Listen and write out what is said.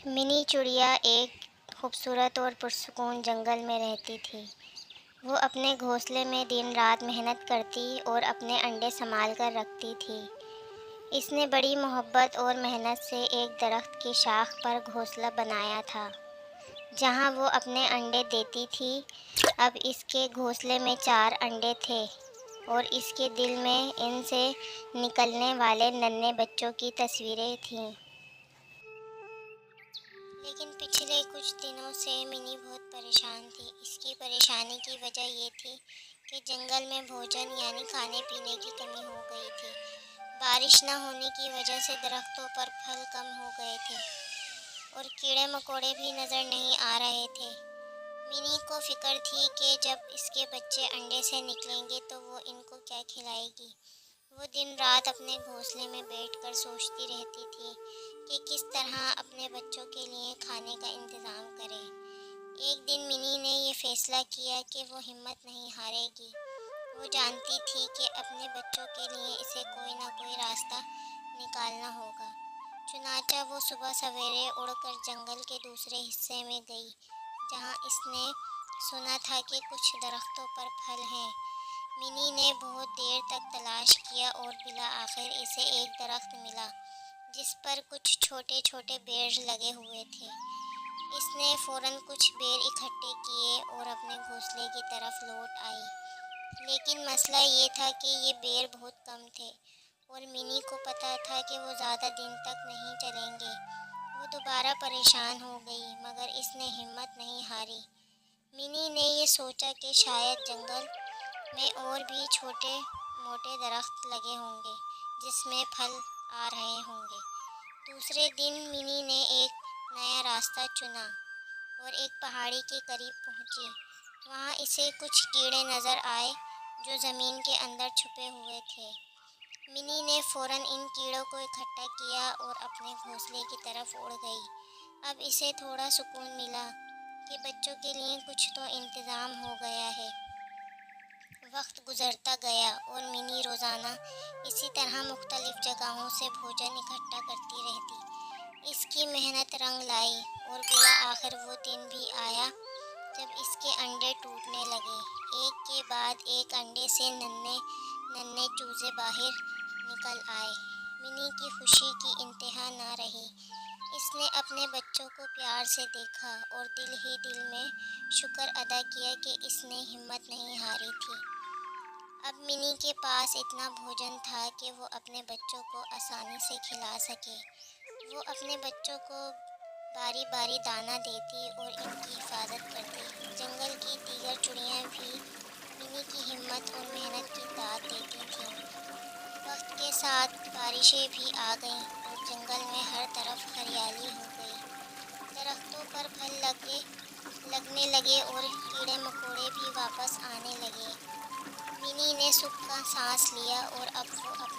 منی چڑیا ایک خوبصورت اور پرسکون جنگل میں رہتی تھی۔ وہ اپنے گھونسلے میں دن رات محنت کرتی اور اپنے انڈے سنبھال کر رکھتی تھی۔ اس نے بڑی محبت اور محنت سے ایک درخت کی شاخ پر گھونسلہ بنایا تھا جہاں وہ اپنے انڈے دیتی تھی۔ اب اس کے گھونسلے میں 4 انڈے تھے اور اس کے دل میں ان سے نکلنے والے ننھے بچوں کی تصویریں تھیں۔ لیکن پچھلے کچھ دنوں سے منی بہت پریشان تھی۔ اس کی پریشانی کی وجہ یہ تھی کہ جنگل میں بھوجن یعنی کھانے پینے کی کمی ہو گئی تھی۔ بارش نہ ہونے کی وجہ سے درختوں پر پھل کم ہو گئے تھے اور کیڑے مکوڑے بھی نظر نہیں آ رہے تھے۔ منی کو فکر تھی کہ جب اس کے بچے انڈے سے نکلیں گے تو وہ ان کو کیا کھلائے گی۔ وہ دن رات اپنے گھونسلے میں بیٹھ کر سوچتی رہتی تھی کہ کس طرح اپنے بچوں کے لیے کھانے کا انتظام کرے۔ ایک دن منی نے یہ فیصلہ کیا کہ وہ ہمت نہیں ہارے گی۔ وہ جانتی تھی کہ اپنے بچوں کے لیے اسے کوئی نہ کوئی راستہ نکالنا ہوگا۔ چنانچہ وہ صبح سویرے اڑ کر جنگل کے دوسرے حصے میں گئی جہاں اس نے سنا تھا کہ کچھ درختوں پر پھل ہیں۔ منی نے بہت دیر تک تلاش کیا اور بالآخر اسے ایک درخت ملا جس پر کچھ چھوٹے چھوٹے بیر لگے ہوئے تھے۔ اس نے فوراً کچھ بیر اکٹھے کیے اور اپنے گھونسلے کی طرف لوٹ آئی۔ لیکن مسئلہ یہ تھا کہ یہ بیر بہت کم تھے اور منی کو پتہ تھا کہ وہ زیادہ دن تک نہیں چلیں گے۔ وہ دوبارہ پریشان ہو گئی مگر اس نے ہمت نہیں ہاری۔ منی نے یہ سوچا کہ شاید جنگل میں اور بھی چھوٹے موٹے درخت لگے ہوں گے جس میں پھل آ رہے ہوں گے۔ دوسرے دن منی نے ایک نیا راستہ چنا اور ایک پہاڑی کے قریب پہنچی۔ وہاں اسے کچھ کیڑے نظر آئے جو زمین کے اندر چھپے ہوئے تھے۔ منی نے فوراً ان کیڑوں کو اکٹھا کیا اور اپنے گھونسلے کی طرف اڑ گئی۔ اب اسے تھوڑا سکون ملا کہ بچوں کے لیے کچھ تو انتظام ہو گیا ہے۔ وقت گزرتا گیا اور منی روزانہ اسی طرح مختلف جگہوں سے بھوجن اکٹھا کرتی رہتی۔ اس کی محنت رنگ لائی اور بالآخر وہ دن بھی آیا جب اس کے انڈے ٹوٹنے لگے۔ ایک کے بعد ایک انڈے سے ننھے ننھے چوزے باہر نکل آئے۔ منی کی خوشی کی انتہا نہ رہی۔ اس نے اپنے بچوں کو پیار سے دیکھا اور دل ہی دل میں شکر ادا کیا کہ اس نے ہمت نہیں ہاری تھی۔ اب منی کے پاس اتنا بھوجن تھا کہ وہ اپنے بچوں کو آسانی سے کھلا سکے۔ وہ اپنے بچوں کو باری باری دانہ دیتی اور ان کی حفاظت کرتی۔ جنگل کی دیگر چڑیاں بھی منی کی ہمت اور محنت کی داد دیتی تھیں۔ وقت کے ساتھ بارشیں بھی آ گئیں اور جنگل میں ہر طرف ہریالی ہو گئی۔ درختوں پر پھل لگنے لگے اور کیڑے مکوڑے بھی واپس آنے لگے۔ منی نے سکھ کا سانس لیا اور اب وہ اپنے